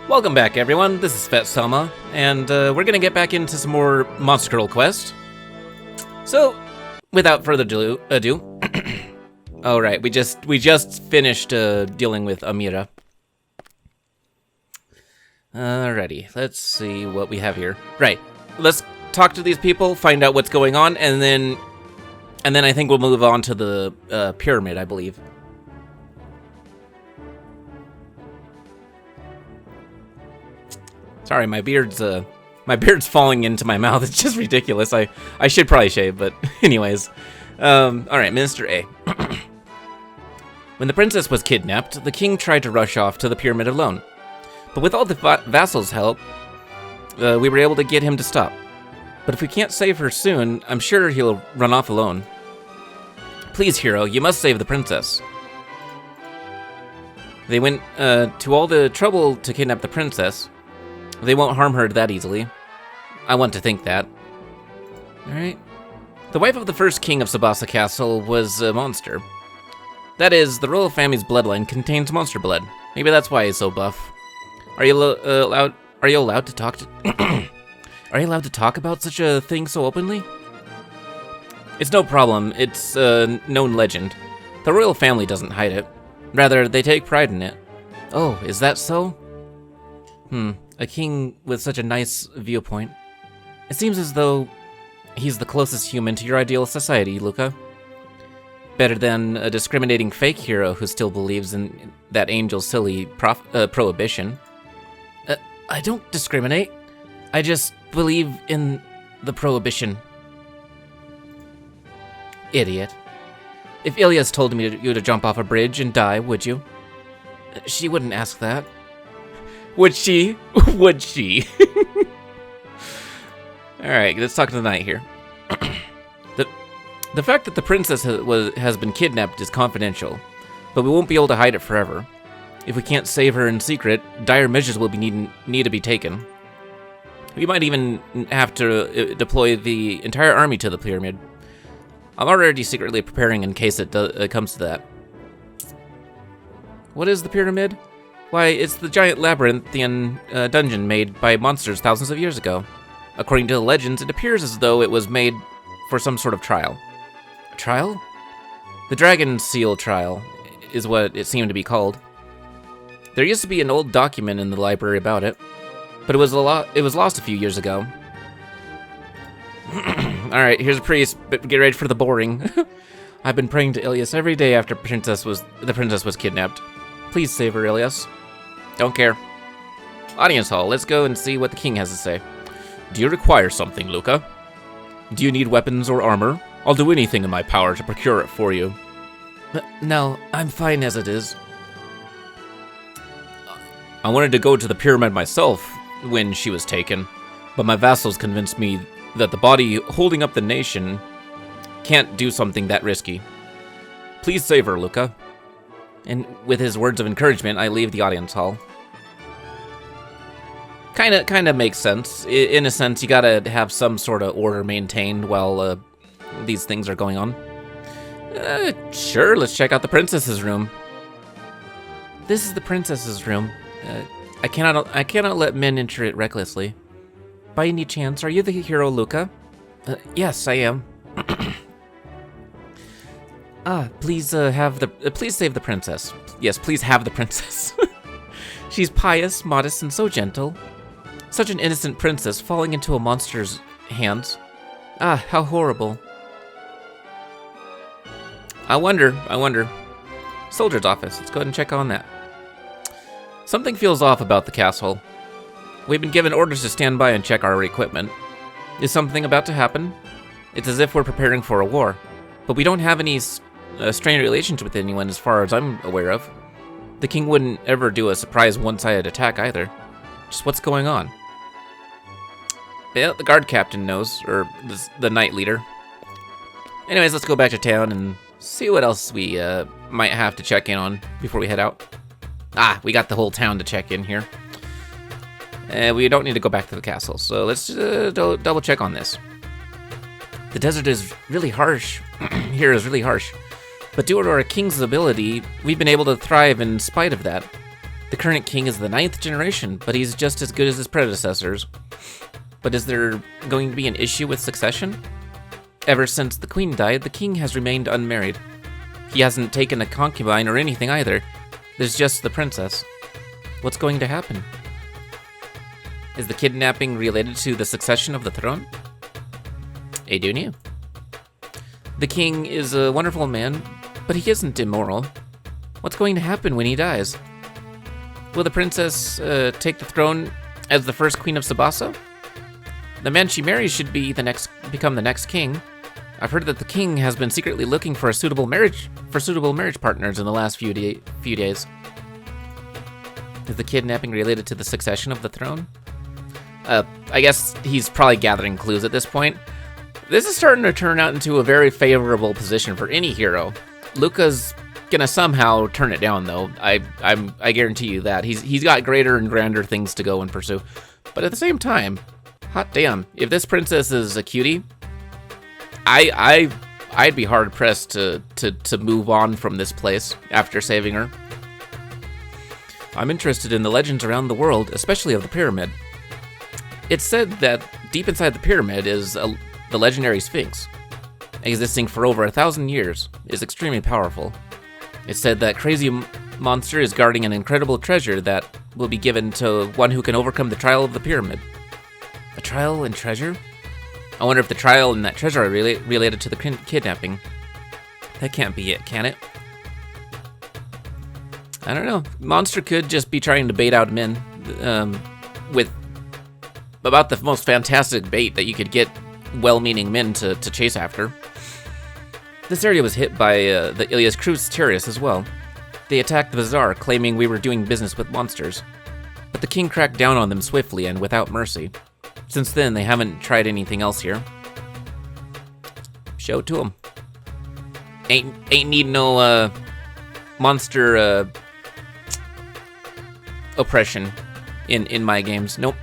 Welcome back, everyone. This is FehtSama, and we're gonna get back into some more Monster Girl quest. So, without further ado, all right, we just finished dealing with Amira. Alrighty, let's see what we have here. Right, let's talk to these people, find out what's going on, and then I think we'll move on to the pyramid, I believe. Sorry, my beard's falling into my mouth. It's just ridiculous. I should probably shave, but anyways. All right, Minister A. When the princess was kidnapped, the king tried to rush off to the pyramid alone. But with all the vassals' help, we were able to get him to stop. But if we can't save her soon, I'm sure he'll run off alone. Please, hero, you must save the princess. They went to all the trouble to kidnap the princess. They won't harm her that easily. I want to think that. Alright. The wife of the first king of Tsubasa Castle was a monster. That is, the royal family's bloodline contains monster blood. Maybe that's why he's so buff. Are you allowed to talk to Are you allowed to talk about such a thing so openly? It's no problem. It's a known legend. The royal family doesn't hide it. Rather, they take pride in it. Oh, is that so? A king with such a nice viewpoint. It seems as though he's the closest human to your ideal society, Luca. Better than a discriminating fake hero who still believes in that angel's silly prohibition. I don't discriminate. I just believe in the prohibition. Idiot. If Ilias told you to jump off a bridge and die, would you? She wouldn't ask that. Would she? Would she? Alright, let's talk to the knight here. The fact that the princess has been kidnapped is confidential, but we won't be able to hide it forever. If we can't save her in secret, dire measures will need to be taken. We might even have to deploy the entire army to the pyramid. I'm already secretly preparing in case it comes to that. What is the pyramid? Why, it's the giant labyrinthian dungeon made by monsters thousands of years ago. According to the legends, it appears as though it was made for some sort of trial. A trial? The Dragon Seal Trial is what it seemed to be called. There used to be an old document in the library about it, but it was lost a few years ago. Alright, here's a priest, but get ready for the boring. I've been praying to Ilias every day after the princess was kidnapped. Please save her, Ilias. Don't care. Audience hall, let's go and see what the king has to say. Do you require something, Luca? Do you need weapons or armor? I'll do anything in my power to procure it for you. No, I'm fine as it is. I wanted to go to the pyramid myself when she was taken, but my vassals convinced me that the body holding up the nation can't do something that risky. Please save her, Luca. And with his words of encouragement, I leave the audience hall. Kinda makes sense. In a sense, you gotta have some sort of order maintained while these things are going on. Sure, let's check out the princess's room. This is the princess's room. I cannot let men enter it recklessly. By any chance, are you the hero, Luca? Yes, I am. Please please save the princess. Yes, please have the princess. She's pious, modest, and so gentle. Such an innocent princess falling into a monster's hands. How horrible. I wonder. Soldier's office, let's go ahead and check on that. Something feels off about the castle. We've been given orders to stand by and check our equipment. Is something about to happen? It's as if we're preparing for a war, but we don't have any strained relations with anyone as far as I'm aware of. The king wouldn't ever do a surprise one-sided attack either. Just what's going on? Yeah, the guard captain knows, or the knight leader. Anyways, let's go back to town and see what else we might have to check in on before we head out. We got the whole town to check in here. We don't need to go back to the castle, so let's double check on this. The desert is really harsh. Here is really harsh. But due to our king's ability, we've been able to thrive in spite of that. The current king is the 9th generation, but he's just as good as his predecessors. But is there going to be an issue with succession? Ever since the queen died, the king has remained unmarried. He hasn't taken a concubine or anything either. There's just the princess. What's going to happen? Is the kidnapping related to the succession of the throne? I don't know. The king is a wonderful man, but he isn't immoral. What's going to happen when he dies? Will the princess take the throne as the first queen of Tsubasa? The man she marries should become the next king. I've heard that the king has been secretly looking for suitable marriage partners in the last few days. Is the kidnapping related to the succession of the throne? I guess he's probably gathering clues at this point. This is starting to turn out into a very favorable position for any hero. Luca's gonna somehow turn it down, though. I guarantee you that. He's got greater and grander things to go and pursue. But at the same time, hot damn, if this princess is a cutie, I'd be hard pressed to move on from this place after saving her. I'm interested in the legends around the world, especially of the pyramid. It's said that deep inside the pyramid is the legendary Sphinx, existing for over 1,000 years, is extremely powerful. It's said that crazy monster is guarding an incredible treasure that will be given to one who can overcome the trial of the pyramid. A trial and treasure? I wonder if the trial and that treasure are related to the kidnapping. That can't be it, can it? I don't know. Monster could just be trying to bait out men with about the most fantastic bait that you could get well-meaning men to chase after. This area was hit by the Ilias Cruz terrorists as well. They attacked the bazaar, claiming we were doing business with monsters. But the king cracked down on them swiftly and without mercy. Since then, they haven't tried anything else here. Show it to them. Ain't need no monster oppression in my games. Nope.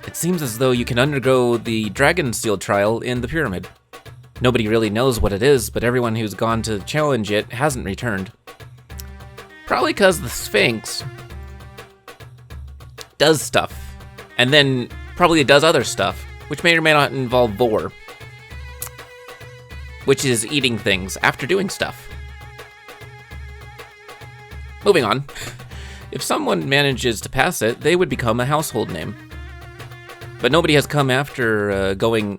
It seems as though you can undergo the Dragon Seal trial in the pyramid. Nobody really knows what it is, but everyone who's gone to challenge it hasn't returned. Probably because the Sphinx does stuff, and then probably it does other stuff, which may or may not involve vor, which is eating things after doing stuff. Moving on. If someone manages to pass it, they would become a household name. But nobody has come back after going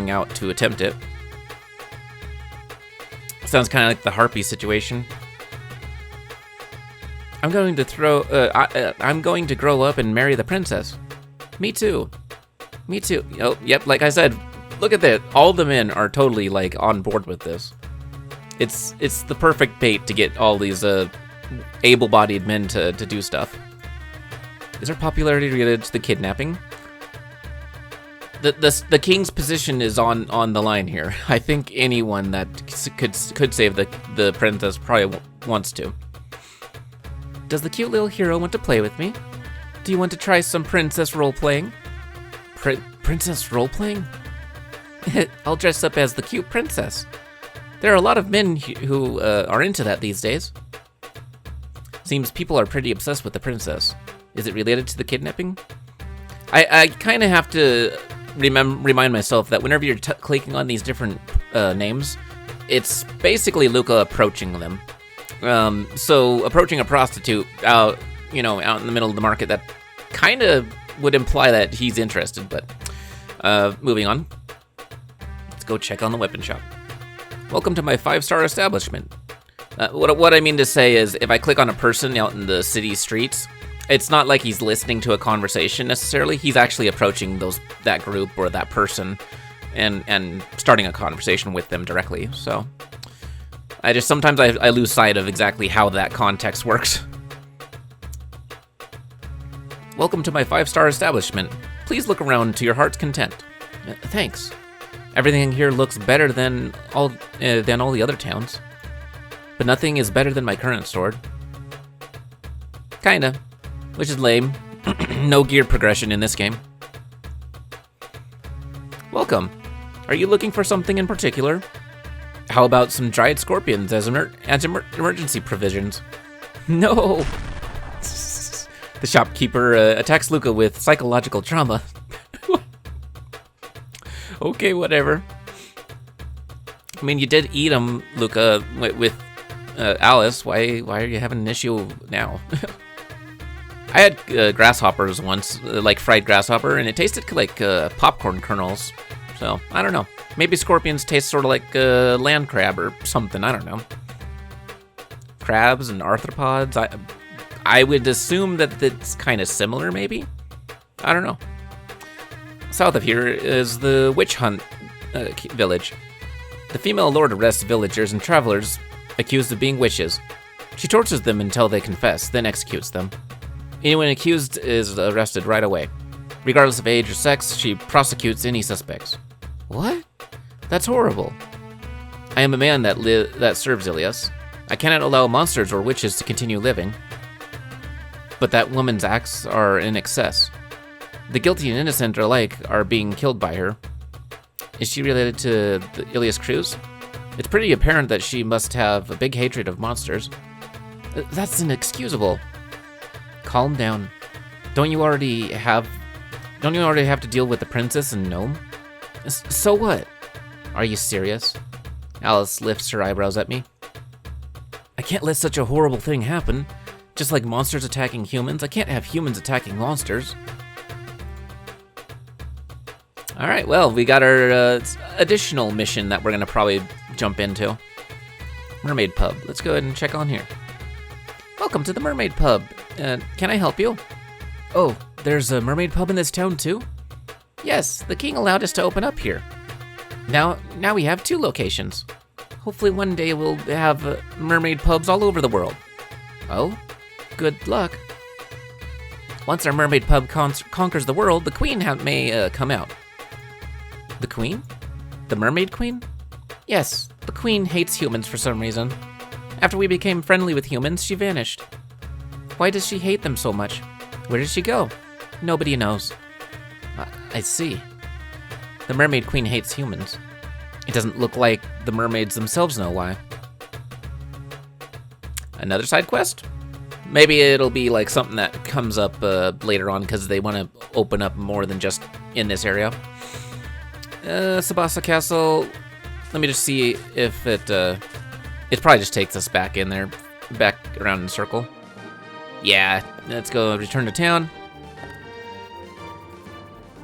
out to attempt it. Sounds kind of like the Harpy situation. I'm going to grow up and marry the princess. Me too. Me too. Oh, yep, like I said, look at that. All the men are totally like on board with this. It's the perfect bait to get all these able-bodied men to do stuff. Is our popularity related to the kidnapping? The king's position is on the line here. I think anyone that could save the princess probably wants to. Does the cute little hero want to play with me? Do you want to try some princess role-playing? Princess role-playing? I'll dress up as the cute princess. There are a lot of men who are into that these days. Seems people are pretty obsessed with the princess. Is it related to the kidnapping? I kind of have to remind myself that whenever you're clicking on these different names, it's basically Luca approaching them. So approaching a prostitute out in the middle of the market, that kind of would imply that he's interested, but moving on. Let's go check on the weapon shop. Welcome to my 5-star establishment. What I mean to say is, if I click on a person out in the city streets, it's not like he's listening to a conversation necessarily. He's actually approaching that group or that person and starting a conversation with them directly. So sometimes I lose sight of exactly how that context works. Welcome to my 5-star establishment. Please look around to your heart's content. Thanks. Everything here looks better than all the other towns. But nothing is better than my current sword. Kinda. Which is lame. No gear progression in this game. Welcome. Are you looking for something in particular? How about some dried scorpions as emergency provisions? No! The shopkeeper attacks Luca with psychological trauma. Okay, whatever. I mean, you did eat him, Luca, with Alice. Why are you having an issue now? I had grasshoppers once, like fried grasshopper, and it tasted like popcorn kernels. So, I don't know. Maybe scorpions taste sort of like land crab or something. I don't know. Crabs and arthropods. I would assume that it's kind of similar, maybe? I don't know. South of here is the witch hunt village. The female lord arrests villagers and travelers accused of being witches. She tortures them until they confess, then executes them. Anyone accused is arrested right away. Regardless of age or sex, she prosecutes any suspects. What? That's horrible. I am a man that serves Ilias. I cannot allow monsters or witches to continue living. But that woman's acts are in excess. The guilty and innocent alike are being killed by her. Is she related to the Ilias crews? It's pretty apparent that she must have a big hatred of monsters. That's inexcusable. Calm down. Don't you already have to deal with the princess and gnome? So what? Are you serious? Alice lifts her eyebrows at me. I can't let such a horrible thing happen. Just like monsters attacking humans, I can't have humans attacking monsters. All right, well, we got our additional mission that we're gonna probably jump into. Mermaid Pub. Let's go ahead and check on here. Welcome to the Mermaid Pub. Can I help you? Oh, there's a Mermaid Pub in this town too? Yes, the king allowed us to open up here. Now we have 2 locations. Hopefully one day we'll have mermaid pubs all over the world. Oh, good luck. Once our mermaid pub conquers the world, the queen may come out. The queen? The mermaid queen? Yes, the queen hates humans for some reason. After we became friendly with humans, she vanished. Why does she hate them so much? Where did she go? Nobody knows. I see. The mermaid queen hates humans. It doesn't look like the mermaids themselves know why. Another side quest? Maybe it'll be like something that comes up later on because they want to open up more than just in this area. Tsubasa Castle. Let me just see if it probably just takes us back in there, back around in a circle. Yeah, let's go return to town.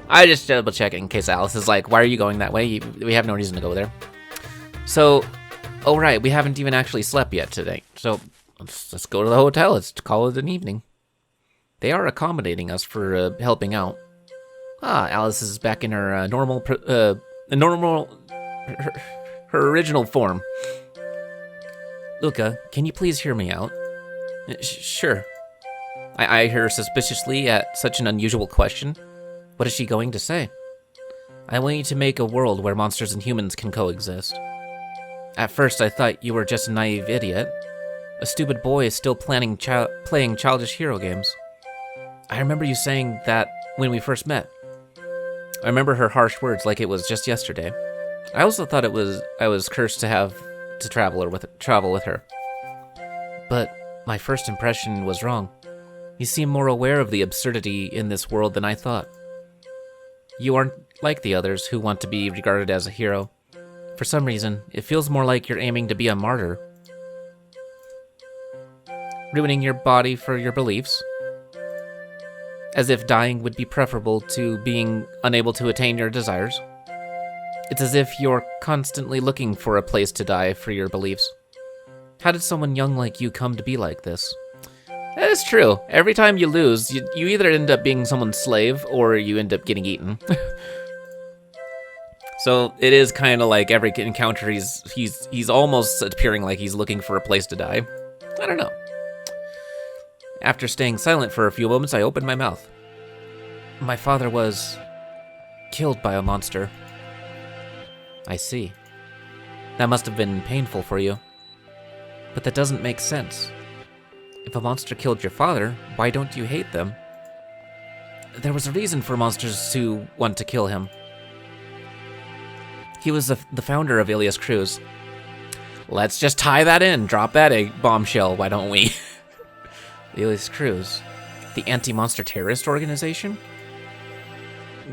I just double check in case Alice is like, why are you going that way? We have no reason to go there. So, oh right, we haven't even actually slept yet today. So, let's go to the hotel. Let's call it an evening. They are accommodating us for helping out. Ah, Alice is back in her her original form. Luca, can you please hear me out? Sure. I eye her suspiciously at such an unusual question. What is she going to say? I want you to make a world where monsters and humans can coexist. At first, I thought you were just a naive idiot. A stupid boy is still playing childish hero games. I remember you saying that when we first met. I remember her harsh words like it was just yesterday. I also thought I was cursed to have to travel with her. But my first impression was wrong. You seem more aware of the absurdity in this world than I thought. You aren't like the others who want to be regarded as a hero. For some reason, it feels more like you're aiming to be a martyr. Ruining your body for your beliefs. As if dying would be preferable to being unable to attain your desires. It's as if you're constantly looking for a place to die for your beliefs. How did someone young like you come to be like this? That is true. Every time you lose, you either end up being someone's slave or you end up getting eaten. So it is kind of like every encounter he's almost appearing like he's looking for a place to die. I don't know. After staying silent for a few moments, I opened my mouth. My father was killed by a monster. I see. That must have been painful for you. But that doesn't make sense. If a monster killed your father, why don't you hate them? There was a reason for monsters to want to kill him. He was the founder of Ilias Cruz. Let's just tie that in, drop that bombshell, why don't we? The Alias Cruz. The anti-monster terrorist organization?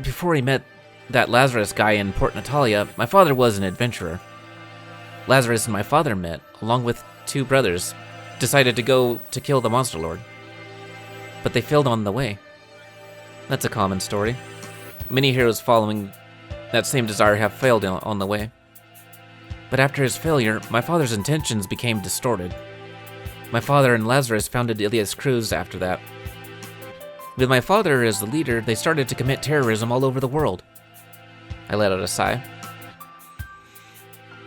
Before he met that Lazarus guy in Port Natalia, my father was an adventurer. Lazarus and my father met, along with 2 brothers, decided to go to kill the Monster Lord. But they failed on the way. That's a common story. Many heroes following that same desire have failed on the way. But after his failure, my father's intentions became distorted. My father and Lazarus founded Alias Cruz after that. With my father as the leader, they started to commit terrorism all over the world. I let out a sigh.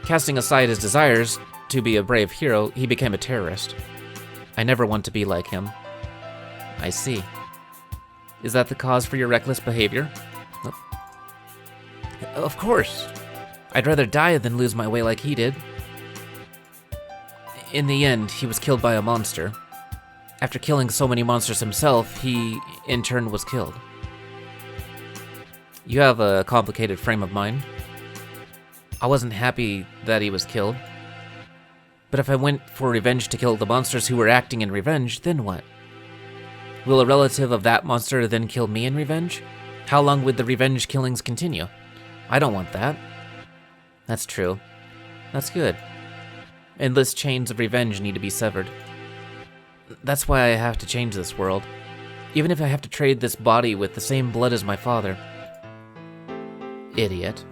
Casting aside his desires to be a brave hero, he became a terrorist. I never want to be like him. I see. Is that the cause for your reckless behavior? Of course. I'd rather die than lose my way like he did. In the end, he was killed by a monster. After killing so many monsters himself, he, in turn, was killed. You have a complicated frame of mind. I wasn't happy that he was killed. But if I went for revenge to kill the monsters who were acting in revenge, then what? Will a relative of that monster then kill me in revenge? How long would the revenge killings continue? I don't want that. That's true. That's good. Endless chains of revenge need to be severed. That's why I have to change this world. Even if I have to trade this body with the same blood as my father. Idiot.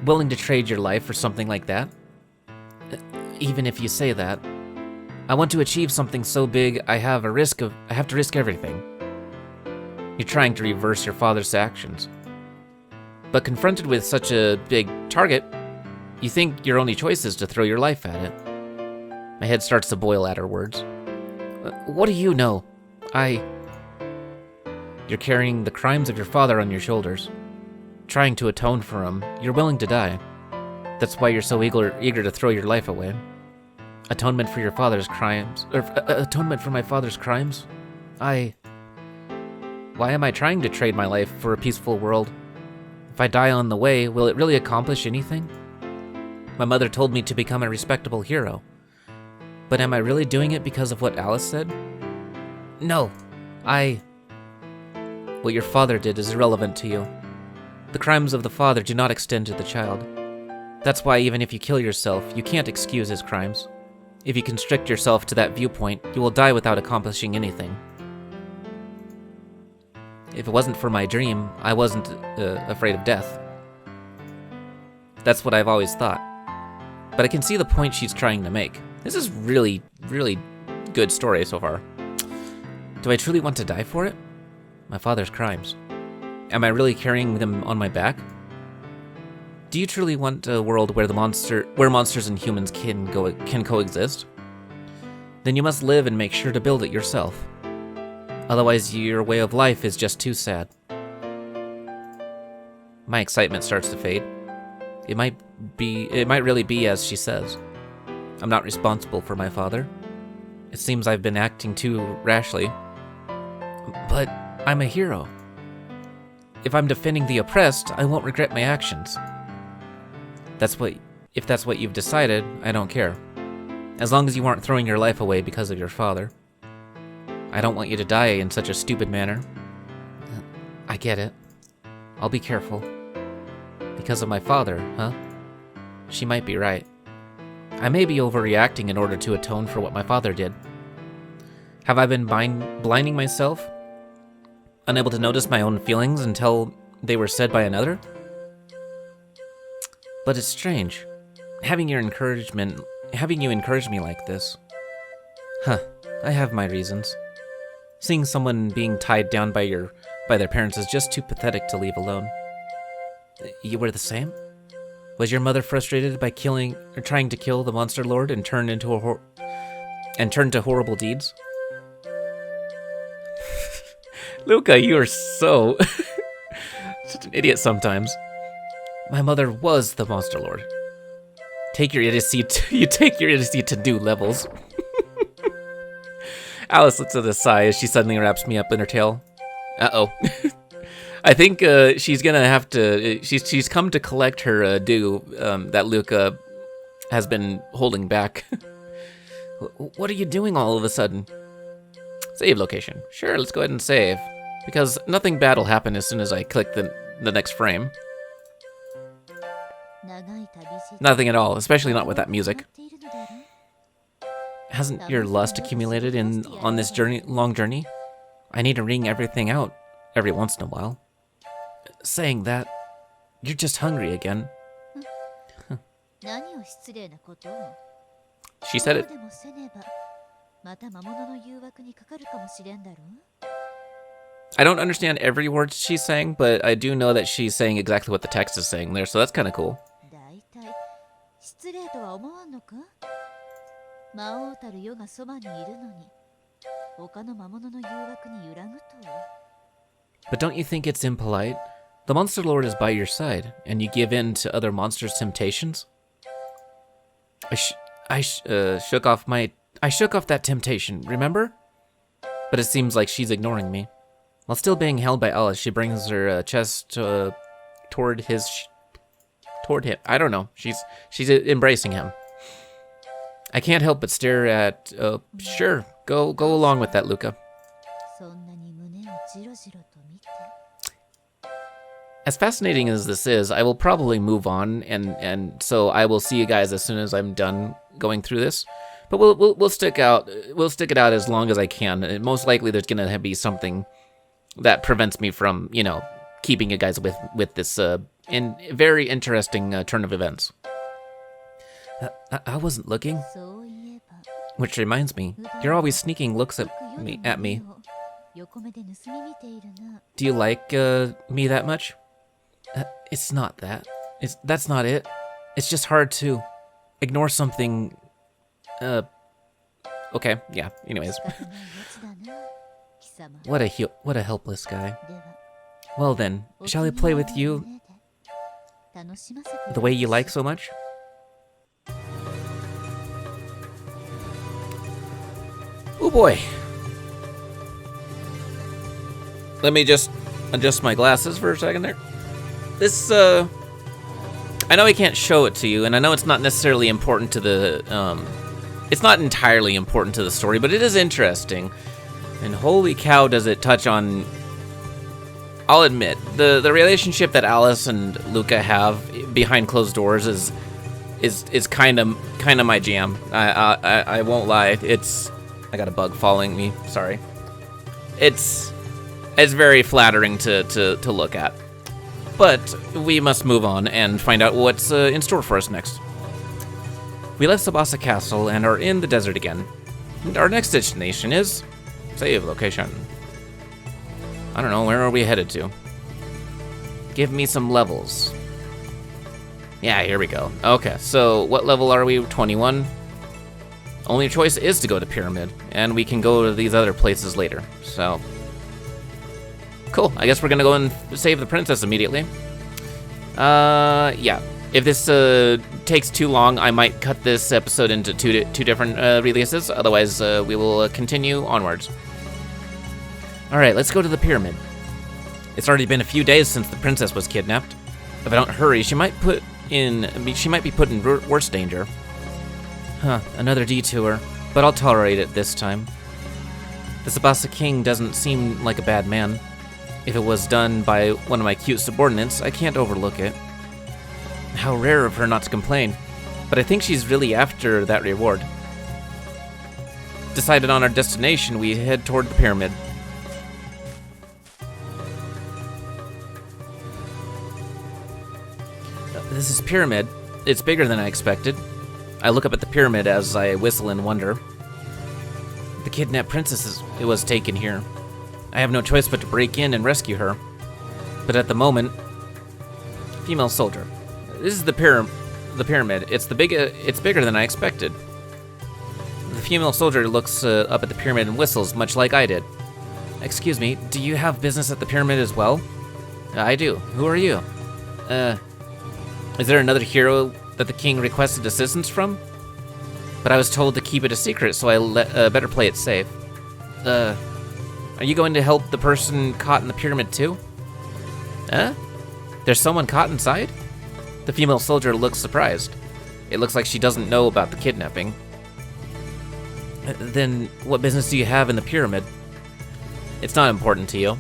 Willing to trade your life for something like that? Even if you say that. I want to achieve something so big, I have to risk everything. You're trying to reverse your father's actions. But confronted with such a big target, you think your only choice is to throw your life at it. My head starts to boil at her words. What do you know? You're carrying the crimes of your father on your shoulders. Trying to atone for them, you're willing to die. That's why you're so eager to throw your life away. Atonement for your father's crimes, atonement for my father's crimes? Why am I trying to trade my life for a peaceful world? If I die on the way, will it really accomplish anything? My mother told me to become a respectable hero. But am I really doing it because of what Alice said? No, What your father did is irrelevant to you. The crimes of the father do not extend to the child. That's why even if you kill yourself, you can't excuse his crimes. If you constrict yourself to that viewpoint, you will die without accomplishing anything. If it wasn't for my dream, I wasn't afraid of death. That's what I've always thought. But I can see the point she's trying to make. This is really, really good story so far. Do I truly want to die for it? My father's crimes. Am I really carrying them on my back? Do you truly want a world where monsters and humans can coexist? Then you must live and make sure to build it yourself. Otherwise, your way of life is just too sad. My excitement starts to fade. It might really be as she says. I'm not responsible for my father. It seems I've been acting too rashly. But I'm a hero. If I'm defending the oppressed, I won't regret my actions. If that's what you've decided, I don't care. As long as you aren't throwing your life away because of your father. I don't want you to die in such a stupid manner. I get it. I'll be careful. Because of my father, huh? She might be right. I may be overreacting in order to atone for what my father did. Have I been blinding myself? Unable to notice my own feelings until they were said by another? But it's strange. Having you encourage me like this. Huh, I have my reasons. Seeing someone being tied down by their parents is just too pathetic to leave alone. You were the same? Was your mother frustrated by trying to kill the Monster Lord and turned to horrible deeds? Luca, you are so such an idiot sometimes. My mother was the Monster Lord. Take your idiocy to new levels. Alice lets out a sigh as she suddenly wraps me up in her tail. Uh-oh. I think she's gonna have to. She's come to collect her due that Luca has been holding back. What are you doing all of a sudden? Save location. Sure, let's go ahead and save. Because nothing bad will happen as soon as I click the next frame. Nothing at all, especially not with that music. Hasn't your lust accumulated on this long journey? I need to wring everything out every once in a while. Saying that, you're just hungry again. She said it. I don't understand every word she's saying, but I do know that she's saying exactly what the text is saying there, so that's kind of cool. But don't you think it's impolite? The Monster Lord is by your side, and you give in to other monsters' temptations? I shook off that temptation, remember? But it seems like she's ignoring me. While still being held by Alice, she brings her chest toward him. I don't know. She's embracing him. I can't help but stare at. Sure, go along with that, Luca. As fascinating as this is, I will probably move on, and so I will see you guys as soon as I'm done going through this. But we'll stick it out as long as I can. And most likely, there's gonna be something that prevents me from, keeping you guys with this very interesting turn of events. I wasn't looking. Which reminds me, you're always sneaking looks at me. Do you like me that much? It's not that. That's not it. It's just hard to ignore something. Okay, yeah. Anyways. What a helpless guy. Well then, shall I play with you the way you like so much? Oh boy. Let me just adjust my glasses for a second there. This, I know I can't show it to you, and I know it's not necessarily important to the, it's not entirely important to the story, but it is interesting. And holy cow, does it touch on... I'll admit, the relationship that Alice and Luca have behind closed doors is kind of my jam. I won't lie. I got a bug following me. Sorry. It's very flattering to look at. But we must move on and find out what's in store for us next. We left Tsubasa Castle and are in the desert again. And our next destination is... Save location. I don't know, where are we headed to? Give me some levels. Yeah, here we go. Okay, so what level are we? 21? Only choice is to go to Pyramid, and we can go to these other places later, so... Cool, I guess we're gonna go and save the princess immediately. Yeah. If this takes too long, I might cut this episode into two different releases. Otherwise, we will continue onwards. All right, let's go to the pyramid. It's already been a few days since the princess was kidnapped. If I don't hurry, she might be put in worse danger. Huh, another detour, but I'll tolerate it this time. The Tsubasa King doesn't seem like a bad man. If it was done by one of my cute subordinates, I can't overlook it. How rare of her not to complain, but I think she's really after that reward. Decided on our destination, we head toward the pyramid. This is Pyramid. It's bigger than I expected. I look up at the pyramid as I whistle in wonder. The kidnapped princess was taken here. I have no choice but to break in and rescue her. But at the moment, female soldier. This is the pyramid. It's bigger than I expected. The female soldier looks up at the pyramid and whistles, much like I did. Excuse me, do you have business at the pyramid as well? I do. Who are you? Is there another hero that the king requested assistance from? But I was told to keep it a secret, so I better play it safe. Are you going to help the person caught in the pyramid too? There's someone caught inside? The female soldier looks surprised. It looks like she doesn't know about the kidnapping. Then what business do you have in the pyramid? It's not important to you.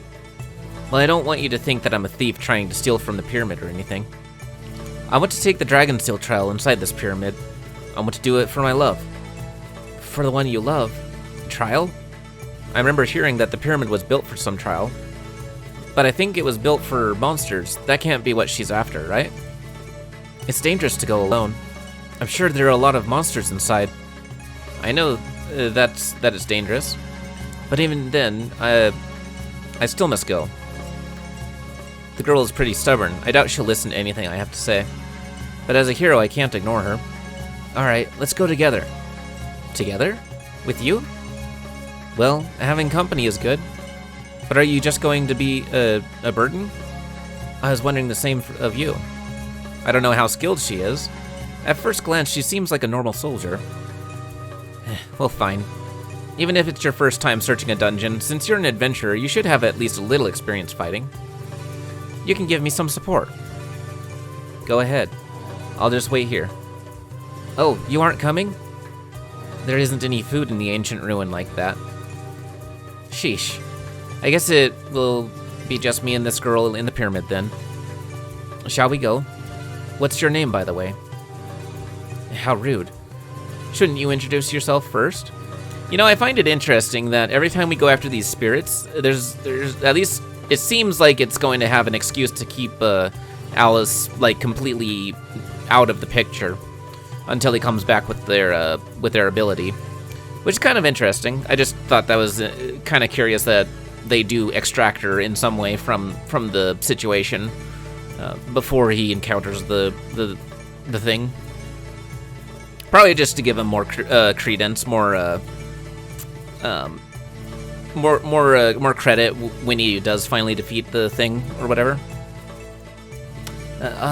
Well, I don't want you to think that I'm a thief trying to steal from the pyramid or anything. I want to take the Dragonsteel trial inside this pyramid. I want to do it for my love. For the one you love? Trial? I remember hearing that the pyramid was built for some trial. But I think it was built for monsters. That can't be what she's after, right? It's dangerous to go alone. I'm sure there are a lot of monsters inside. I know that it's dangerous. But even then, I still must go. The girl is pretty stubborn. I doubt she'll listen to anything I have to say. But as a hero, I can't ignore her. Alright, let's go together. Together? With you? Well, having company is good. But are you just going to be a burden? I was wondering the same of you. I don't know how skilled she is. At first glance, she seems like a normal soldier. Well, fine. Even if it's your first time searching a dungeon, since you're an adventurer, you should have at least a little experience fighting. You can give me some support. Go ahead. I'll just wait here. Oh, you aren't coming? There isn't any food in the ancient ruin like that. Sheesh. I guess it will be just me and this girl in the pyramid then. Shall we go? What's your name, by the way? How rude. Shouldn't you introduce yourself first? You know, I find it interesting that every time we go after these spirits, there's at least it seems like it's going to have an excuse to keep Alice like completely out of the picture until he comes back with their ability, which is kind of interesting. I just thought that was kind of curious that they do extract her in some way from the situation before he encounters the thing. Probably just to give him more credence, more credit when he does finally defeat the thing or whatever.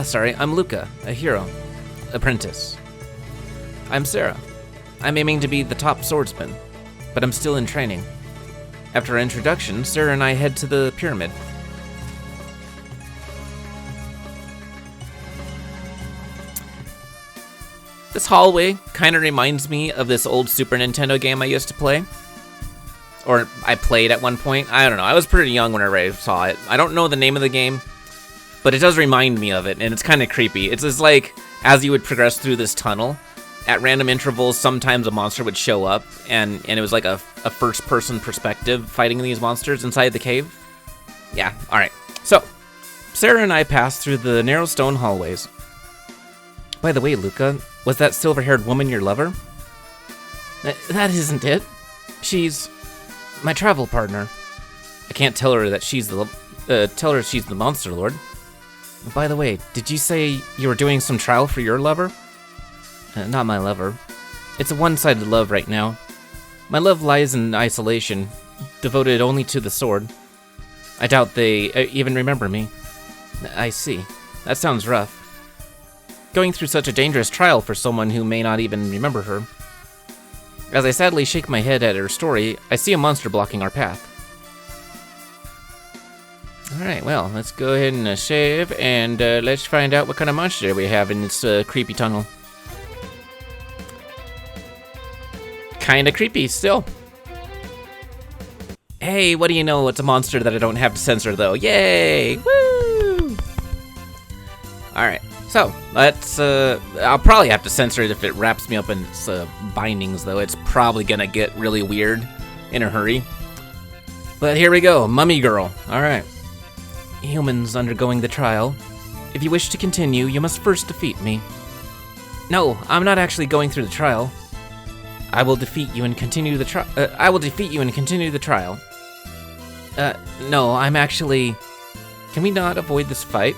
Sorry, I'm Luca, a hero, apprentice. I'm Sarah. I'm aiming to be the top swordsman, but I'm still in training. After our introduction, Sarah and I head to the pyramid. This hallway kind of reminds me of this old Super Nintendo game I used to play. Or I played at one point. I don't know. I was pretty young whenever I saw it. I don't know the name of the game, but it does remind me of it, and it's kind of creepy. It's just like, as you would progress through this tunnel, at random intervals, sometimes a monster would show up, and it was like a first-person perspective fighting these monsters inside the cave. Yeah, alright. So, Sarah and I passed through the narrow stone hallways. By the way, Luca, was that silver-haired woman your lover? That isn't it. She's my travel partner. I can't tell her that she's the monster lord. By the way, did you say you were doing some trial for your lover? Not my lover. It's a one-sided love right now. My love lies in isolation, devoted only to the sword. I doubt they even remember me. I see. That sounds rough. Going through such a dangerous trial for someone who may not even remember her. As I sadly shake my head at her story, I see a monster blocking our path. Alright, well, let's go ahead and save, and let's find out what kind of monster we have in this creepy tunnel. Kinda creepy, still. Hey, what do you know? It's a monster that I don't have to censor, though. Yay! Woo! Alright, so, let's, I'll probably have to censor it if it wraps me up in its bindings, though. It's probably gonna get really weird in a hurry. But here we go, Mummy Girl. Alright. Humans undergoing the trial. If you wish to continue, you must first defeat me. No, I'm not actually going through the trial. I will defeat you and continue the trial. No, I'm actually... Can we not avoid this fight?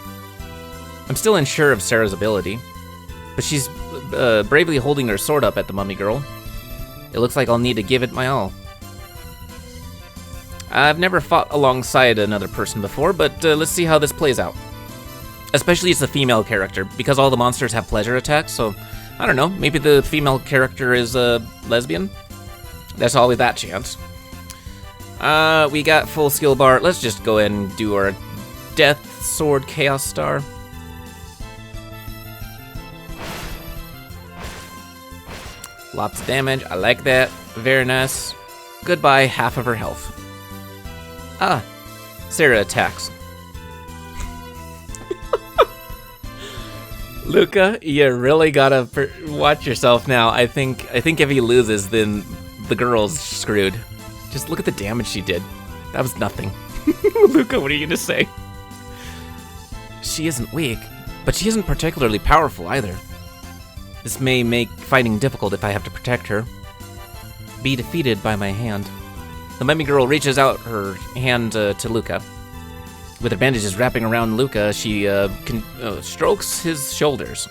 I'm still unsure of Sarah's ability, but she's bravely holding her sword up at the Mummy Girl. It looks like I'll need to give it my all. I've never fought alongside another person before, but let's see how this plays out. Especially as a female character, because all the monsters have pleasure attacks, so I don't know, maybe the female character is a lesbian? There's always that chance. We got full skill bar. Let's just go ahead and do our Death Sword Chaos Star. Lots of damage, I like that. Very nice. Goodbye, half of her health. Ah, Sarah attacks. Luca, you really gotta watch yourself now. I think if he loses, then the girl's screwed. Just look at the damage she did. That was nothing. Luca, what are you gonna say? She isn't weak, but she isn't particularly powerful either. This may make fighting difficult if I have to protect her. Be defeated by my hand. The mummy girl reaches out her hand to Luca. With her bandages wrapping around Luca, she strokes his shoulders.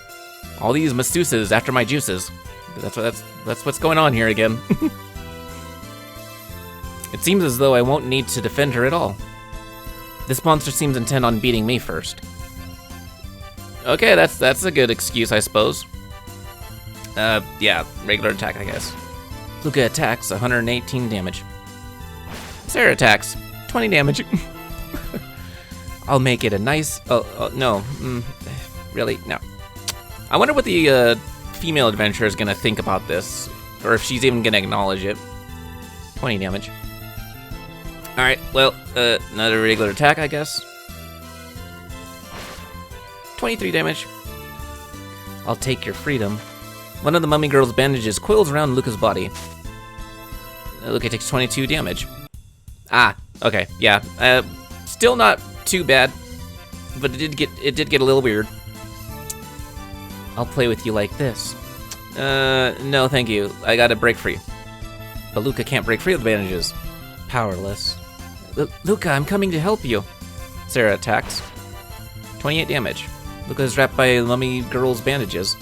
All these masseuses after my juices. That's what's going on here again. It seems as though I won't need to defend her at all. This monster seems intent on beating me first. Okay, that's a good excuse, I suppose. Yeah, regular attack, I guess. Luca attacks, 118 damage. Sarah attacks, 20 damage. I'll make it a nice... no. Really? No. I wonder what the female adventurer is going to think about this. Or if she's even going to acknowledge it. 20 damage. Alright, well, another regular attack, I guess. 23 damage. I'll take your freedom. One of the mummy girl's bandages coils around Luca's body. Luca takes 22 damage. Ah, okay, yeah. Still not too bad, but it did get a little weird. I'll play with you like this. No, thank you. I gotta break free. But Luca can't break free of the bandages. Powerless. Luca, I'm coming to help you. Sarah attacks. 28 damage. Luca is wrapped by mummy girl's bandages.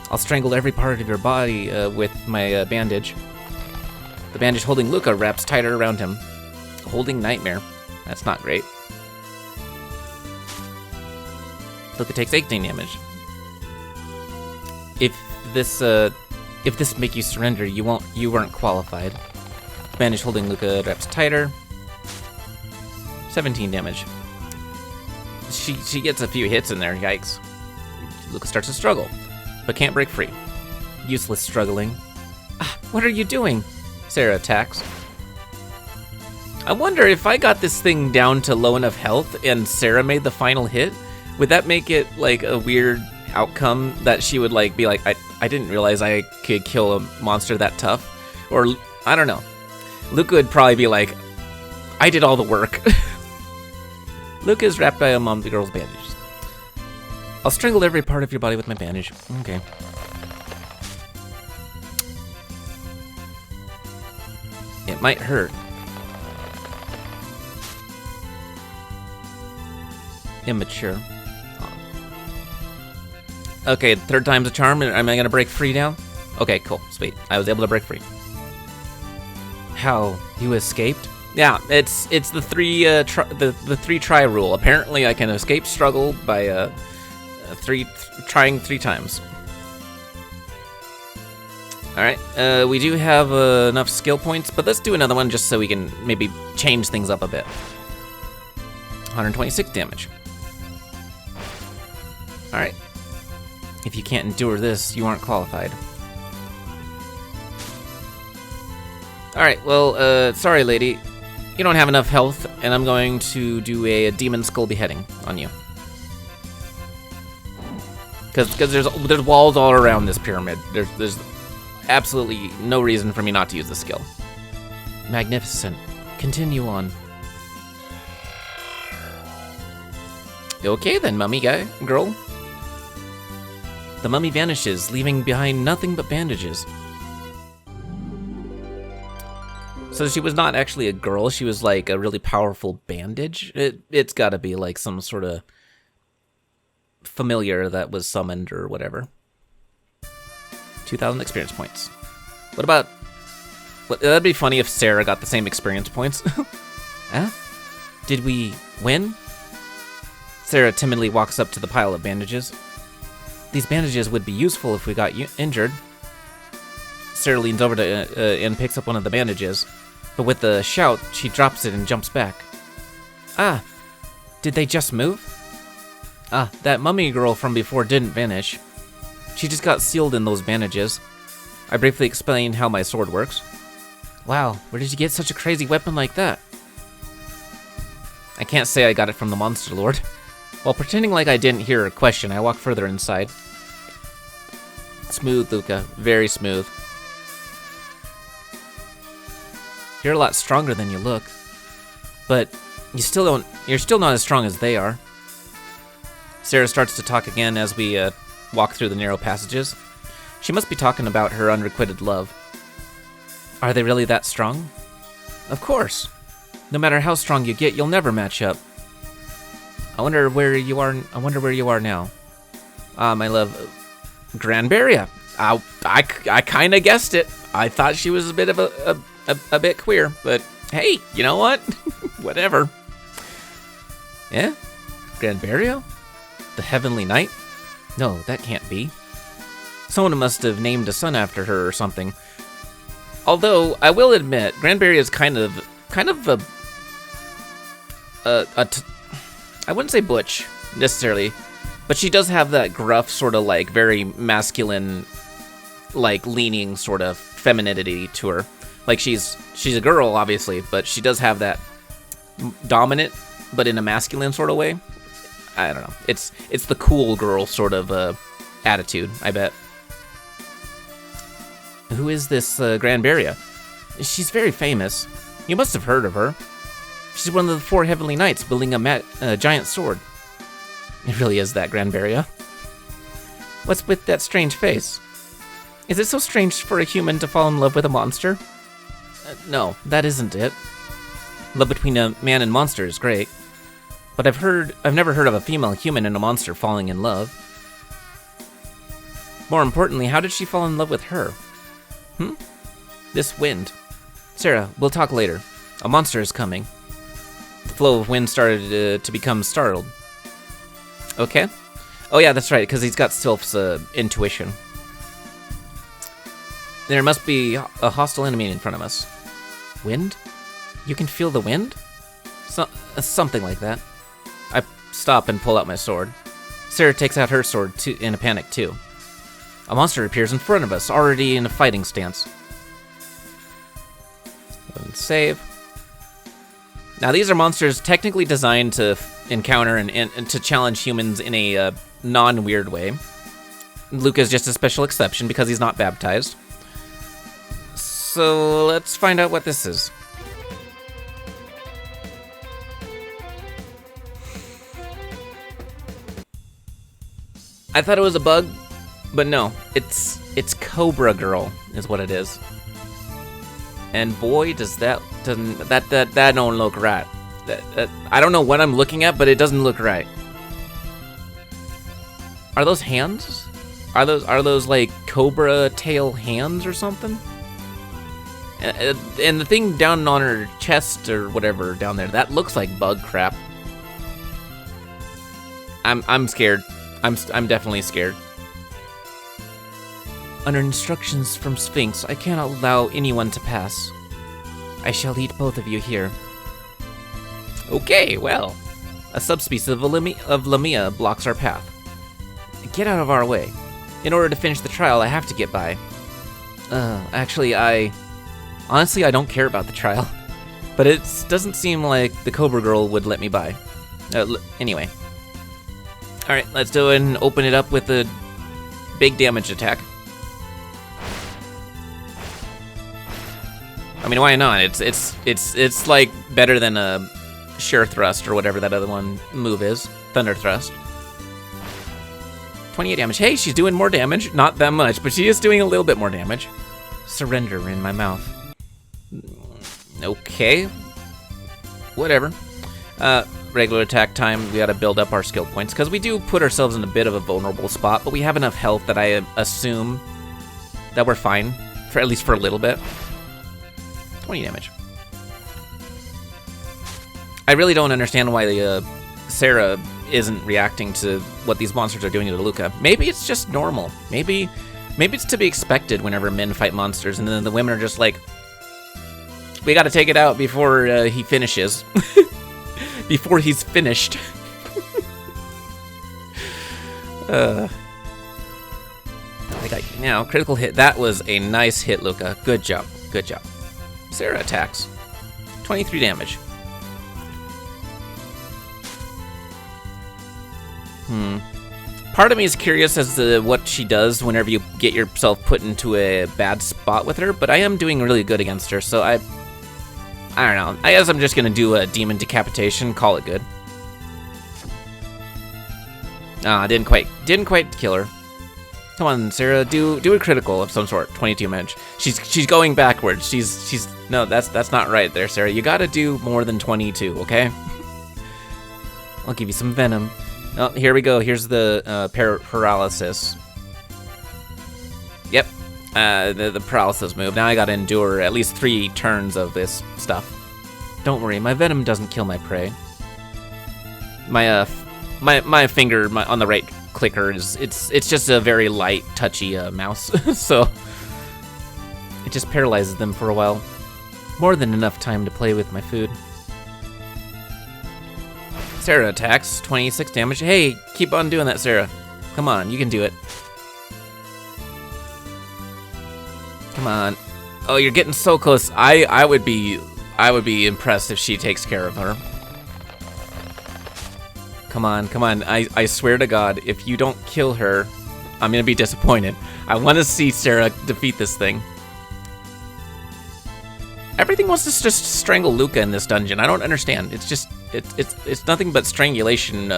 I'll strangle every part of your body with my bandage. The bandage holding Luca wraps tighter around him. Holding nightmare. That's not great. Luca takes 18 damage. If this make you surrender, you weren't qualified. The bandage holding Luca wraps tighter. 17 damage. She gets a few hits in there, yikes. Luca starts to struggle, but can't break free. Useless struggling. Ah, what are you doing? Sarah attacks. I wonder if I got this thing down to low enough health and Sarah made the final hit, would that make it like a weird outcome that she would like be like, I didn't realize I could kill a monster that tough? Or, I don't know. Luca would probably be like, I did all the work. Luca is wrapped by a mummy girl's bandages. I'll strangle every part of your body with my bandage. Okay. It might hurt. Immature. Okay, third time's a charm. Am I gonna break free now? Okay, cool, sweet. I was able to break free. How? You escaped? Yeah, it's the three try rule. Apparently, I can escape struggle by trying 3 times. All right, we do have enough skill points, but let's do another one just so we can maybe change things up a bit. 126 damage. All right. If you can't endure this, you aren't qualified. All right, well, sorry, lady. You don't have enough health, and I'm going to do a demon skull beheading on you. Because there's walls all around this pyramid. There's absolutely no reason for me not to use the skill. Magnificent. Continue on. Okay then, mummy girl. The mummy vanishes, leaving behind nothing but bandages. So she was not actually a girl, she was like a really powerful bandage? It's gotta be like some sort of familiar that was summoned or whatever. 2,000 experience points. What about... that'd be funny if Sarah got the same experience points. Huh? Did we win? Sarah timidly walks up to the pile of bandages. These bandages would be useful if we got injured. Sarah leans over to and picks up one of the bandages, but with a shout, she drops it and jumps back. Ah, did they just move? Ah, that mummy girl from before didn't vanish. She just got sealed in those bandages. I briefly explained how my sword works. Wow, where did you get such a crazy weapon like that? I can't say I got it from the Monster Lord. While pretending like I didn't hear her question, I walked further inside. Smooth, Luca. Very smooth. You're a lot stronger than you look. But you're still not as strong as they are. Sarah starts to talk again as we walk through the narrow passages. She must be talking about her unrequited love. Are they really that strong? Of course. No matter how strong you get, you'll never match up. I wonder where you are now. My love, Granberria. I kind of guessed it. I thought she was a bit of a bit queer, but hey, you know what? Whatever. Yeah? Granberria? The Heavenly Knight? No, that can't be. Someone must have named a son after her or something. Although, I will admit, Granberria is kind of I wouldn't say butch, necessarily, but she does have that gruff, sort of like, very masculine, like, leaning sort of femininity to her. Like, she's a girl, obviously, but she does have that dominant, but in a masculine sort of way. I don't know. It's the cool girl sort of attitude, I bet. Who is this Granberria? She's very famous. You must have heard of her. She's one of the 4 Heavenly Knights wielding a giant sword. It really is that Granberria. What's with that strange face? Is it so strange for a human to fall in love with a monster? No, that isn't it. Love between a man and monster is great. But I've never heard of a female human and a monster falling in love. More importantly, how did she fall in love with her? This wind. Sarah, we'll talk later. A monster is coming. The flow of wind started to become startled. Okay. Oh yeah, that's right, because he's got Sylph's intuition. There must be a hostile enemy in front of us. Wind? You can feel the wind? Something like that. I stop and pull out my sword. Sarah takes out her sword in a panic too. A monster appears in front of us, already in a fighting stance. And save. Now these are monsters technically designed to encounter and to challenge humans in a non-weird way. Luca's just a special exception because he's not baptized. So let's find out what this is. I thought it was a bug, but no, it's Cobra Girl is what it is. And boy, does that don't look right. I don't know what I'm looking at, but it doesn't look right. Are those hands? Are those like cobra tail hands or something? And the thing down on her chest or whatever down there, that looks like bug crap. I'm scared. I'm definitely scared. Under instructions from Sphinx, I cannot allow anyone to pass. I shall eat both of you here. Okay, well, a subspecies of Lamia blocks our path. Get out of our way. In order to finish the trial, I have to get by. Actually, honestly, I don't care about the trial. But it doesn't seem like the Cobra Girl would let me by. Anyway. Alright, let's do it and open it up with a big damage attack. I mean, why not? It's like better than a Sheer Thrust or whatever that other one move is. Thunder Thrust. 28 damage. Hey, she's doing more damage. Not that much, but she is doing a little bit more damage. Surrender in my mouth. Okay. Whatever. Regular attack time, we gotta build up our skill points, because we do put ourselves in a bit of a vulnerable spot, but we have enough health that I assume that we're fine, for at least for a little bit. 20 damage. I really don't understand why Sarah isn't reacting to what these monsters are doing to Luca. Maybe it's just normal. Maybe it's to be expected whenever men fight monsters, and then the women are just like, we gotta take it out before he finishes. Before he's finished. I got you now. Critical hit. That was a nice hit, Luca. Good job. Good job. Sarah attacks. 23 damage. Part of me is curious as to what she does whenever you get yourself put into a bad spot with her, but I am doing really good against her, so I don't know. I guess I'm just gonna do a demon decapitation, call it good. Ah, didn't quite kill her. Come on, Sarah, do a critical of some sort. 22 damage. She's going backwards. No, that's not right there, Sarah. You gotta do more than 22, okay? I'll give you some venom. Oh, here we go. Here's the paralysis. Yep, the paralysis move. Now I gotta endure at least 3 turns of this stuff. Don't worry, my venom doesn't kill my prey. My finger on the right clicker it's just a very light, touchy mouse, so it just paralyzes them for a while. More than enough time to play with my food. Sarah attacks, 26 damage. Hey, keep on doing that, Sarah. Come on, you can do it. Come on. Oh, you're getting so close. I would be impressed if she takes care of her. Come on. I swear to God, if you don't kill her, I'm gonna be disappointed. I want to see Sarah defeat this thing. Everything wants to just strangle Luca in this dungeon. I don't understand. It's just it's nothing but strangulation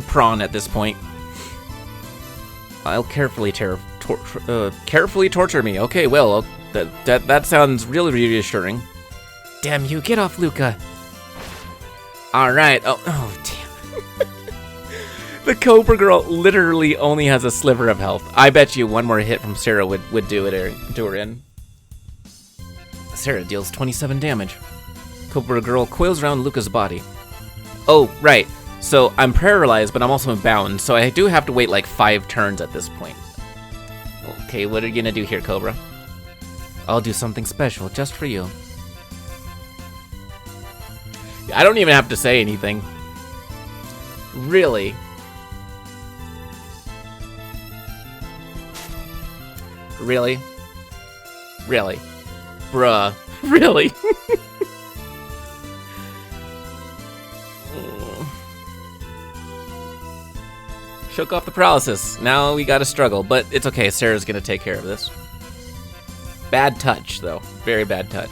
prawn at this point. I'll carefully torture me. Okay, well, that sounds really reassuring. Damn you, get off Luca. All right. Oh damn. The Cobra Girl literally only has a sliver of health. I bet you one more hit from Sarah would do her in. Sarah deals 27 damage. Cobra Girl coils around Luca's body. Oh, right. So I'm paralyzed, but I'm also bound, so I do have to wait like 5 turns at this point. Okay, what are you gonna do here, Cobra? I'll do something special just for you. I don't even have to say anything. Really? Really? Really? Bruh. Really? Shook off the paralysis. Now we gotta struggle, but it's okay. Sarah's gonna take care of this. Bad touch, though. Very bad touch.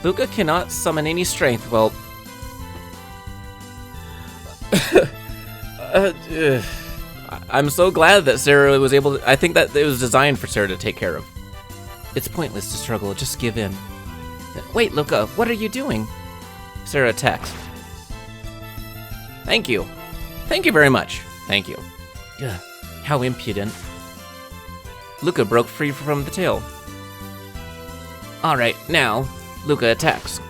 Luca cannot summon any strength. Well... I'm so glad that Sarah was able to... I think that it was designed for Sarah to take care of. It's pointless to struggle. Just give in. Wait, Luca, what are you doing? Sarah attacks. Thank you. Thank you very much. Thank you. Ugh, how impudent. Luca broke free from the tail. Alright, now, Luca attacks.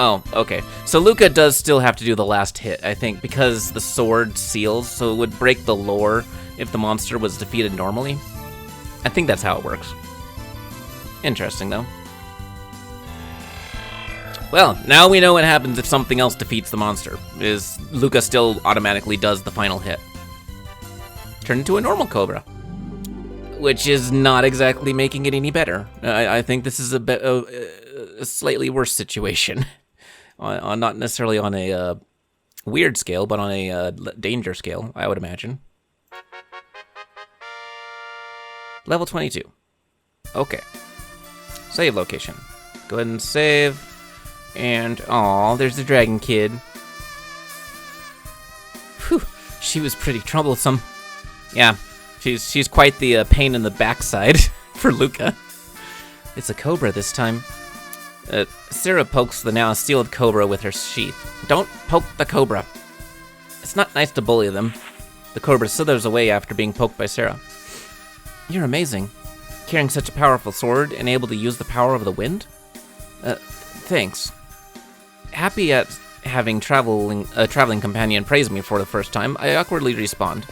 Oh, okay. So Luca does still have to do the last hit, I think, because the sword seals, so it would break the lore if the monster was defeated normally. I think that's how it works. Interesting, though. Well, now we know what happens if something else defeats the monster. Is Luca still automatically does the final hit. Turn into a normal Cobra. Which is not exactly making it any better. I think this is a slightly worse situation. Not necessarily on a weird scale, but on a danger scale, I would imagine. Level 22. Okay. Save location. Go ahead and save. And, aw, there's the dragon kid. Whew, she was pretty troublesome. Yeah, she's quite the pain in the backside for Luca. It's a cobra this time. Sarah pokes the now sealed cobra with her sheath. Don't poke the cobra. It's not nice to bully them. The cobra slithers away after being poked by Sarah. You're amazing. Carrying such a powerful sword and able to use the power of the wind? Thanks. Happy at having a traveling companion praise me for the first time, I awkwardly respond.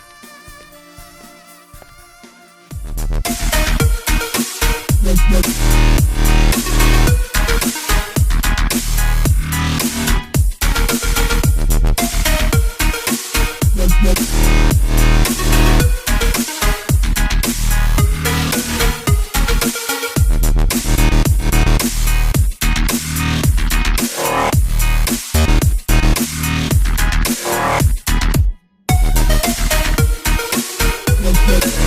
Bye.